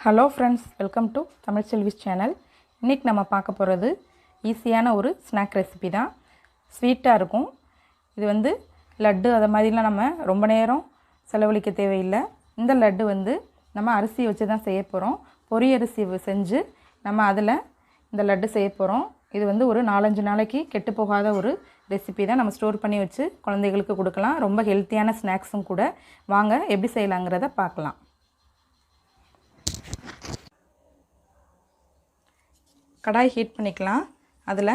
Hello friends, welcome to Tamilselvi's channel. இன்றைக்கி நம்ம பார்க்க போகிறது ஈஸியான ஒரு ஸ்நாக் ரெசிபி தான். ஸ்வீட்டாக இருக்கும். இது லட்டு அதை மாதிரிலாம் நம்ம ரொம்ப நேரம் செலவழிக்க தேவையில்லை. இந்த லட்டு நம்ம அரிசி வச்சு தான் செய்ய போகிறோம். பொரி அரிசி செஞ்சு நம்ம அதில் இந்த லட்டு செய்ய போகிறோம். இது ஒரு 4-5 நாளைக்கு கெட்டு போகாத ஒரு ரெசிபி தான். நம்ம ஸ்டோர் பண்ணி வச்சு குழந்தைகளுக்கு கொடுக்கலாம். ரொம்ப ஹெல்த்தியான ஸ்நாக்ஸும் கூட. வாங்க எப்படி செய்யலாங்கிறத பார்க்கலாம். கடாய் ஹீட் பண்ணிக்கலாம். அதில்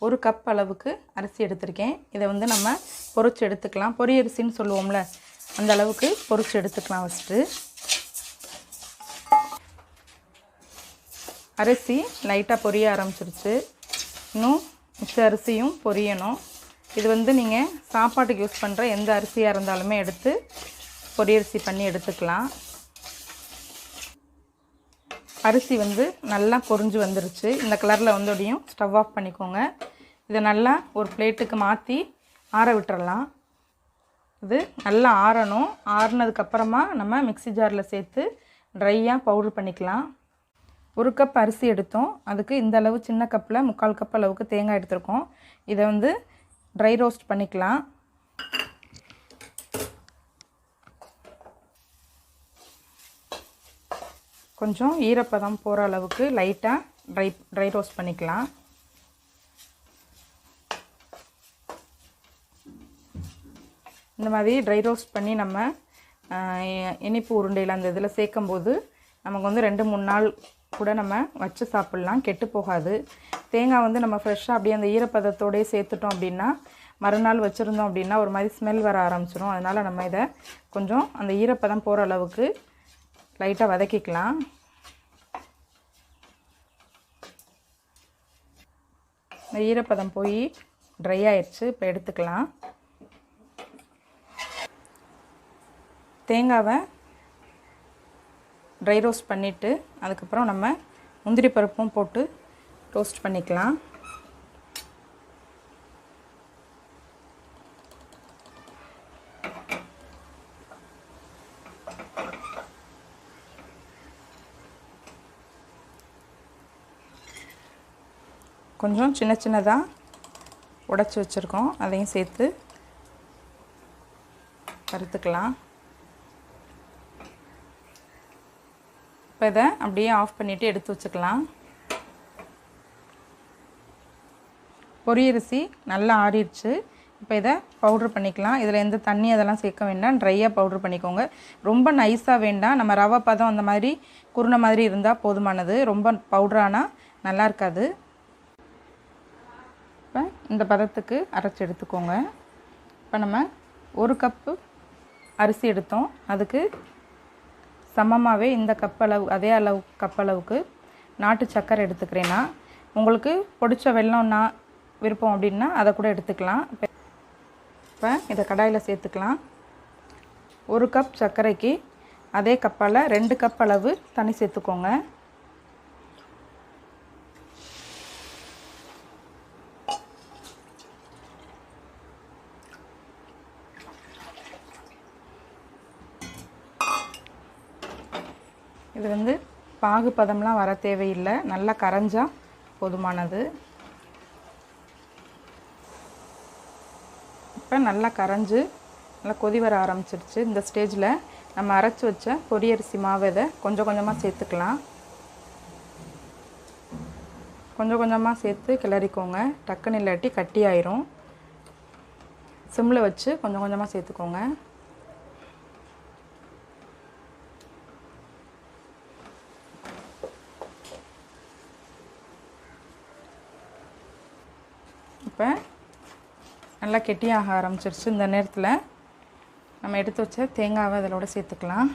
1 கப் அளவுக்கு அரிசி எடுத்திருக்கேன். இதை நம்ம பொரிச்சு எடுத்துக்கலாம். பொரி அரிசின்னு சொல்லுவோம்ல, அந்த அளவுக்கு பொரிச்சு எடுத்துக்கலாம். ஃபஸ்ட்டு அரிசி லைட்டாக பொரிய ஆரம்பிச்சிருச்சு. இன்னும் மிச்ச அரிசியும் பொரியணும். இது நீங்கள் சாப்பாட்டுக்கு யூஸ் பண்ணுற எந்த அரிசியாக இருந்தாலுமே எடுத்து பொரியரிசி பண்ணி எடுத்துக்கலாம். அரிசி நல்லா பொரிஞ்சு வந்துருச்சு. இந்த கலரில் வந்தோடையும் ஸ்டவ் ஆஃப் பண்ணிக்கோங்க. இதை நல்லா ஒரு பிளேட்டுக்கு மாற்றி ஆற விட்டுறலாம். இது நல்லா ஆறணும். ஆறுனதுக்கப்புறமா நம்ம மிக்ஸி ஜாரில் சேர்த்து ட்ரையாக பவுடர் பண்ணிக்கலாம். 1 கப் அரிசி எடுத்தோம். அதுக்கு இந்த அளவு சின்ன கப்பில் 3/4 கப் அளவுக்கு தேங்காய் எடுத்துருக்கோம். இதை ட்ரை ரோஸ்ட் பண்ணிக்கலாம். கொஞ்சம் ஈரப்பதம் போகிற அளவுக்கு லைட்டாக ட்ரை ரோஸ்ட் பண்ணிக்கலாம். இந்த மாதிரி ட்ரை ரோஸ்ட் பண்ணி நம்ம இனிப்பு உருண்டையில் அந்த இதில் சேர்க்கும்போது நமக்கு 2-3 நாள் கூட நம்ம வச்சு சாப்பிட்லாம், கெட்டு போகாது. தேங்காய் நம்ம ஃப்ரெஷ்ஷாக அப்படியே அந்த ஈரப்பதத்தோடையே சேர்த்துட்டோம் அப்படின்னா மறுநாள் வச்சுருந்தோம் அப்படின்னா ஒரு மாதிரி ஸ்மெல் வர ஆரம்பிச்சிடும். அதனால் நம்ம இதை கொஞ்சம் அந்த ஈரப்பதம் போகிற அளவுக்கு லைட்டாக வதக்கிக்கலாம். இந்த ஈரப்பதம் போய் ட்ரை ஆயிடுச்சு. இப்போ எடுத்துக்கலாம். தேங்காவை ட்ரை ரோஸ்ட் பண்ணிவிட்டு அதுக்கப்புறம் நம்ம முந்திரி பருப்பும் போட்டு ரோஸ்ட் பண்ணிக்கலாம். கொஞ்சம் சின்ன சின்னதாக உடைச்சி வச்சுருக்கோம். அதையும் சேர்த்து வறுத்துக்கலாம். இப்போ இதை அப்படியே ஆஃப் பண்ணிவிட்டு எடுத்து வச்சுக்கலாம். பொரியரிசி நல்லா ஆறிடுச்சு. இப்போ இதை பவுட்ரு பண்ணிக்கலாம். இதில் எந்த தண்ணி அதெல்லாம் சேர்க்க வேண்டாம். ட்ரையாக பவுட்ரு பண்ணிக்கோங்க. ரொம்ப நைஸாக வேண்டாம். நம்ம ரவை பதம் அந்த மாதிரி குருணை மாதிரி இருந்தால் போதுமானது. ரொம்ப பவுட்ரானால் நல்லா இருக்காது. இப்போ இந்த பதத்துக்கு அரைச்சி எடுத்துக்கோங்க. இப்போ நம்ம 1 கப்பு அரிசி எடுத்தோம். அதுக்கு சமமாகவே இந்த அதே கப் அளவுக்கு நாட்டு சக்கரை எடுத்துக்கிறேன்னா, உங்களுக்கு பிடிச்ச வெல்லம்னா விருப்பம் அப்படின்னா அதை கூட எடுத்துக்கலாம். இப்போ இதை கடாயில் சேர்த்துக்கலாம். 1 கப் சர்க்கரைக்கு அதே கப்பால் 2 கப் அளவு தண்ணி சேர்த்துக்கோங்க. இது பாகு பதம்லாம் வர தேவையில்லை. நல்லா கரைஞ்சா போதுமானது. இப்போ நல்லா கரைஞ்சி நல்லா கொதி வர ஆரம்பிச்சிருச்சு. இந்த ஸ்டேஜில் நம்ம அரைச்சி வச்ச பொரியரிசி மாவை இதை கொஞ்சம் கொஞ்சமாக சேர்த்துக்கலாம். கொஞ்சம் கொஞ்சமாக சேர்த்து கிளறிக்கோங்க. டக்குன்னு இல்லாட்டி கட்டி ஆயிரும். சிம்மில் வச்சு கொஞ்சம் கொஞ்சமாக சேர்த்துக்கோங்க. இப்போ நல்லா கெட்டியாக ஆரம்பிச்சிருச்சு. இந்த நேரத்தில் நம்ம எடுத்து வச்ச தேங்காவை அதோட சேர்த்துக்கலாம்.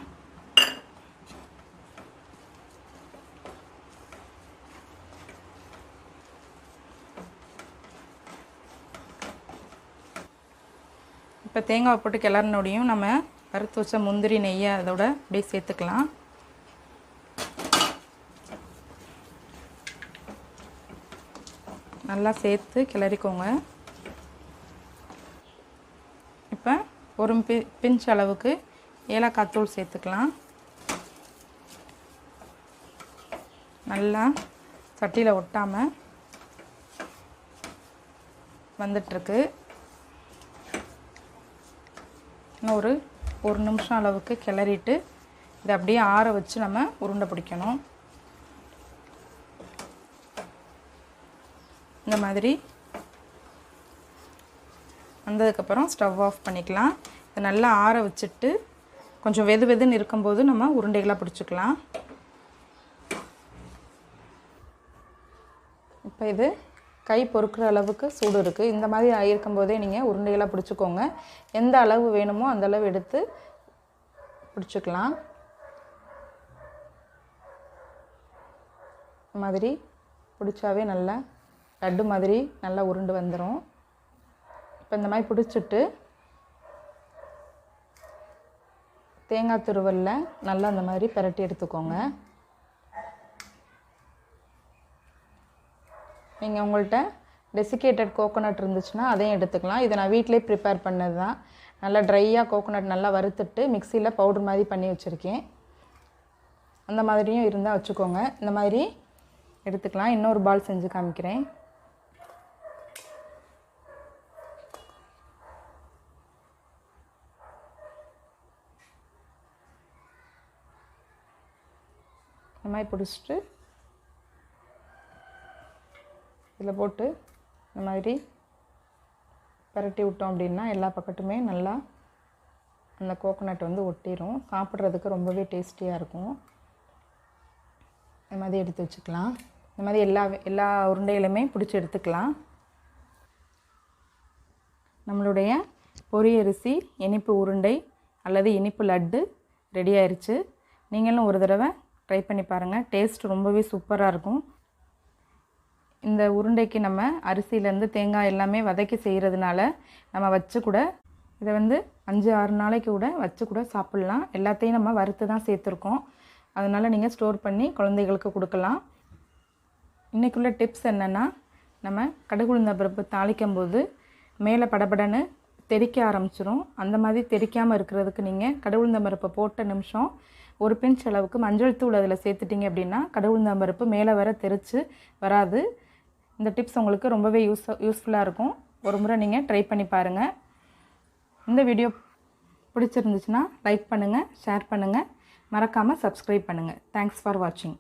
இப்போ தேங்காவை போட்டு கிளறினோடையும் நம்ம வறுத்து வச்ச முந்திரி நெய்யை அதோட அப்படியே சேர்த்துக்கலாம். நல்லா சேர்த்து கிளறிக்கோங்க. இப்போ ஒரு பிஞ்ச் அளவுக்கு ஏலக்காய் தூள் சேர்த்துக்கலாம். நல்லா சட்டியில் ஒட்டாமல் வந்துட்டுருக்கு. இன்னும் ஒரு நிமிஷம் அளவுக்கு கிளறிட்டு இதை அப்படியே ஆற வச்சு நம்ம உருண்டை பிடிக்கணும். இந்த மாதிரி வந்ததுக்கப்புறம் ஸ்டவ் ஆஃப் பண்ணிக்கலாம். இதை நல்லா ஆற வச்சுட்டு கொஞ்சம் வெதுன்னு இருக்கும்போது நம்ம உருண்டைகளாக பிடிச்சிக்கலாம். இப்போ இது கை பொறுக்கிற அளவுக்கு சூடு இருக்குது. இந்த மாதிரி இருக்கும்போதே நீங்கள் உருண்டைகளாக பிடிச்சிக்கோங்க. எந்த அளவு வேணுமோ அந்த அளவு எடுத்து பிடிச்சிக்கலாம். இந்த மாதிரி பிடிச்சாவே நல்லா லட்டு மாதிரி நல்லா உருண்டு வந்துடும். இப்போ இந்த மாதிரி பிடிச்சிட்டு தேங்காய் துருவலில் நல்லா அந்த மாதிரி பிரட்டி எடுத்துக்கோங்க. நீங்கள் உங்கள்கிட்ட டெசிகேட்டட் கோகோனட் இருந்துச்சுன்னா அதையும் எடுத்துக்கலாம். இதை நான் வீட்டிலே ப்ரிப்பேர் பண்ணது தான். நல்லா ட்ரையாக கோகோனட் நல்லா வறுத்துட்டு மிக்சியில் பவுடர் மாதிரி பண்ணி வச்சுருக்கேன். அந்த மாதிரியும் இருந்தால் வச்சுக்கோங்க. இந்த மாதிரி எடுத்துக்கலாம். இன்னொரு பால் செஞ்சு காமிக்கிறேன். இந்த மாதிரி பிடிச்சிட்டு இதில் போட்டு இந்த மாதிரி பரட்டி விட்டோம் அப்படின்னா எல்லா பக்கத்துமே நல்லா அந்த கோகோனட் வந்து ஒட்டிடும். சாப்பிட்றதுக்கு ரொம்பவே டேஸ்டியாக இருக்கும். இந்த மாதிரி எடுத்து வச்சுக்கலாம். இந்த மாதிரி எல்லா உருண்டைகளுமே பிடிச்சி எடுத்துக்கலாம். நம்மளுடைய பொரி அரிசி இனிப்பு உருண்டை அல்லது இனிப்பு லட்டு ரெடி ஆயிடுச்சு. நீங்களும் ஒரு தடவை ட்ரை பண்ணி பாருங்கள். டேஸ்ட் ரொம்பவே சூப்பராக இருக்கும். இந்த உருண்டைக்கு நம்ம அரிசியிலேருந்து தேங்காய் எல்லாமே வதக்கி செய்கிறதுனால நம்ம வச்சு கூட இதை வந்து 5-6 நாளைக்கு கூட வச்சு கூட சாப்பிட்லாம். எல்லாத்தையும் நம்ம வறுத்து தான் சேர்த்துருக்கோம். அதனால் நீங்கள் ஸ்டோர் பண்ணி குழந்தைகளுக்கு கொடுக்கலாம். இன்றைக்குள்ள டிப்ஸ் என்னென்னா, நம்ம கடுகு உளுந்த பருப்பு தாளிக்கும் போது மேலே படபடன்னு தெறிக்க ஆரம்பிச்சிடும். அந்த மாதிரி தெறிக்காமல் இருக்கிறதுக்கு நீங்கள் கடுகு உளுந்த பருப்பை போட்ட நிமிஷம் ஒரு பிஞ்ச் அளவுக்கு மஞ்சள் தூள் அதில் சேர்த்துட்டிங்க அப்படின்னா கடுகு உளுந்த பருப்பு மேலே வர தெரிச்சு வராது. இந்த டிப்ஸ் உங்களுக்கு ரொம்பவே யூஸ்ஃபுல்லாக இருக்கும். ஒரு முறை நீங்கள் ட்ரை பண்ணி பாருங்கள். இந்த வீடியோ பிடிச்சிருந்துச்சுன்னா லைக் பண்ணுங்கள், ஷேர் பண்ணுங்கள், மறக்காமல் சப்ஸ்கிரைப் பண்ணுங்கள். தேங்க்ஸ் ஃபார் வாட்சிங்.